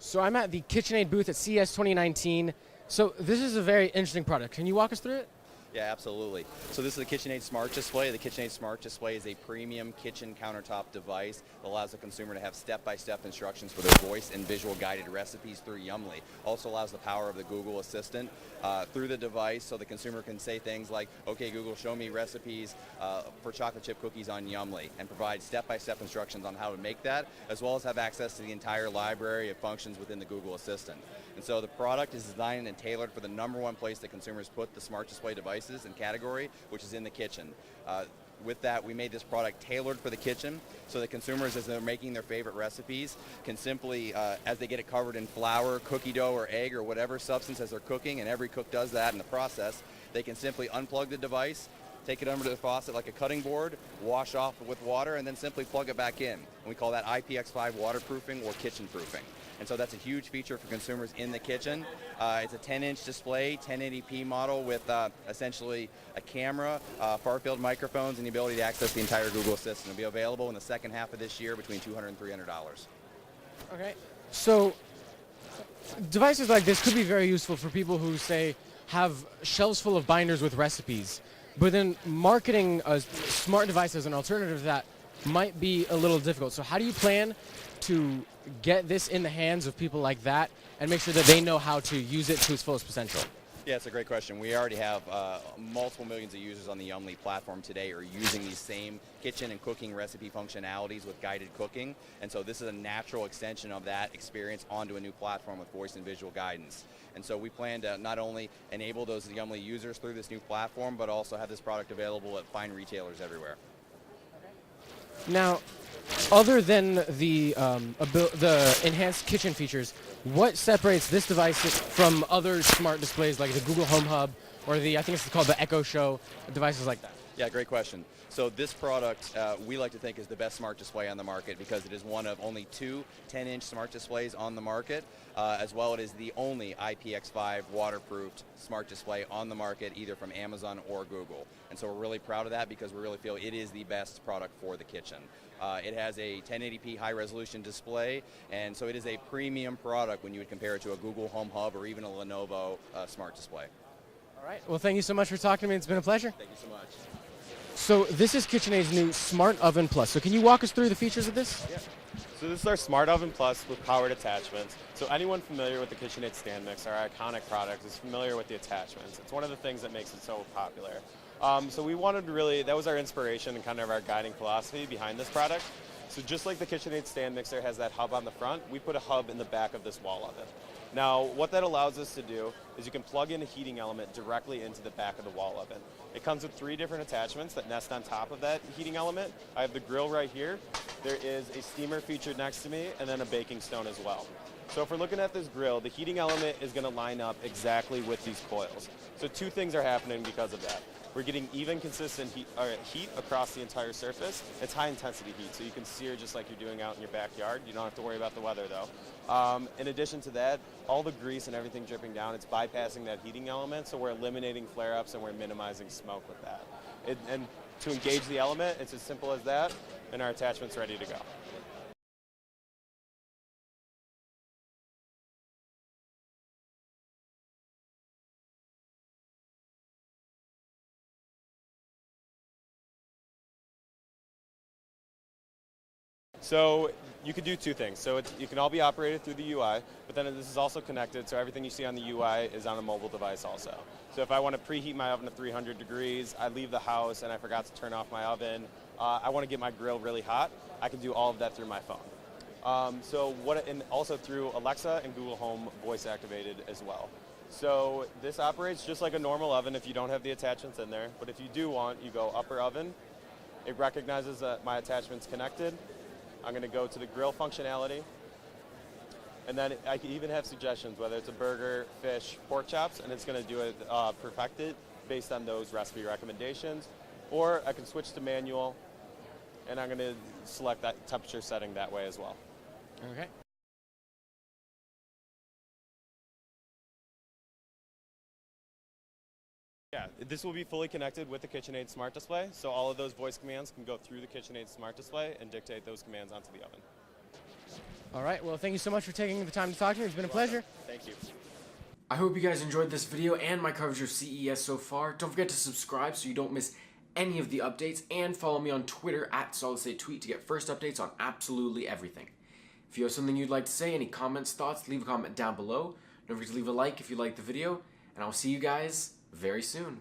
So I'm at the KitchenAid booth at CES 2019. So this is a very interesting product. Can you walk us through it? Yeah, absolutely. So this is the KitchenAid Smart Display. The KitchenAid Smart Display is a premium kitchen countertop device that allows the consumer to have step-by-step instructions for their voice and visual guided recipes through Yummly. Also allows the power of the Google Assistant through the device, so the consumer can say things like, okay Google, show me recipes for chocolate chip cookies on Yummly, and provide step-by-step instructions on how to make that, as well as have access to the entire library of functions within the Google Assistant. And so the product is designed and tailored for the #1 place that consumers put the smart display devices and category, which is in the kitchen. With that, we made this product tailored for the kitchen, so that consumers, as they're making their favorite recipes, can simply, as they get it covered in flour, cookie dough, or egg, or whatever substance as they're cooking, and every cook does that in the process, they can simply unplug the device, take it under the faucet like a cutting board, wash off with water, and then simply plug it back in. And we call that IPX5 waterproofing or kitchen proofing. And so that's a huge feature for consumers in the kitchen. It's a 10-inch display, 1080p model with essentially a camera, far-field microphones, and the ability to access the entire Google Assistant. It'll be available in the second half of this year between $200 and $300. Okay. So devices like this could be very useful for people who, say, have shelves full of binders with recipes, but then marketing a smart device as an alternative to that might be a little difficult. So how do you plan to get this in the hands of people like that and make sure that they know how to use it to its fullest potential? Yeah, it's a great question. We already have multiple millions of users on the Yummly platform today are using these same kitchen and cooking recipe functionalities with guided cooking. And so this is a natural extension of that experience onto a new platform with voice and visual guidance. And so we plan to not only enable those Yummly users through this new platform, but also have this product available at fine retailers everywhere. Now, other than the enhanced kitchen features, what separates this device from other smart displays like the Google Home Hub or the, I think it's called the Echo Show, devices like that? Yeah, great question. So this product, we like to think, is the best smart display on the market because it is one of only 2 10-inch smart displays on the market, as well it is the only IPX5 waterproofed smart display on the market, either from Amazon or Google. And so we're really proud of that because we really feel it is the best product for the kitchen. It has a 1080p high-resolution display, and so it is a premium product when you would compare it to a Google Home Hub or even a Lenovo smart display. All right. Well, thank you so much for talking to me. It's been a pleasure. Thank you so much. So this is KitchenAid's new Smart Oven Plus. So can you walk us through the features of this? Yeah. So this is our Smart Oven Plus with powered attachments. So anyone familiar with the KitchenAid stand mix, our iconic product, is familiar with the attachments. It's one of the things that makes it so popular. So we wanted to really, that was our inspiration and kind of our guiding philosophy behind this product. So just like the KitchenAid stand mixer has that hub on the front, we put a hub in the back of this wall oven. Now, what that allows us to do is you can plug in a heating element directly into the back of the wall oven. It comes with 3 different attachments that nest on top of that heating element. I have the grill right here. There is a steamer featured next to me, and then a baking stone as well. So if we're looking at this grill, the heating element is going to line up exactly with these coils. So 2 things are happening because of that. We're getting even, consistent heat across the entire surface. It's high intensity heat, so you can sear just like you're doing out in your backyard. You don't have to worry about the weather though. In addition to that, all the grease and everything dripping down, it's bypassing that heating element, so we're eliminating flare-ups and we're minimizing smoke with that. And to engage the element, it's as simple as that, and our attachment's ready to go. So you could do 2 things. So you can all be operated through the UI, but then this is also connected, so everything you see on the UI is on a mobile device also. So if I want to preheat my oven to 300 degrees, I leave the house and I forgot to turn off my oven, I want to get my grill really hot, I can do all of that through my phone. And also through Alexa and Google Home voice activated as well. So this operates just like a normal oven if you don't have the attachments in there, but if you do want, you go upper oven, it recognizes that my attachment's connected. I'm going to go to the grill functionality, and then I can even have suggestions, whether it's a burger, fish, pork chops, and it's going to do it perfected based on those recipe recommendations. Or I can switch to manual, and I'm going to select that temperature setting that way as well. Okay. Yeah, this will be fully connected with the KitchenAid Smart Display, so all of those voice commands can go through the KitchenAid Smart Display and dictate those commands onto the oven. All right, well, thank you so much for taking the time to talk to me. It's been a pleasure. Thank you. I hope you guys enjoyed this video and my coverage of CES so far. Don't forget to subscribe so you don't miss any of the updates, and follow me on Twitter at SolidStateTweet to get first updates on absolutely everything. If you have something you'd like to say, any comments, thoughts, leave a comment down below. Don't forget to leave a like if you liked the video, and I'll see you guys very soon.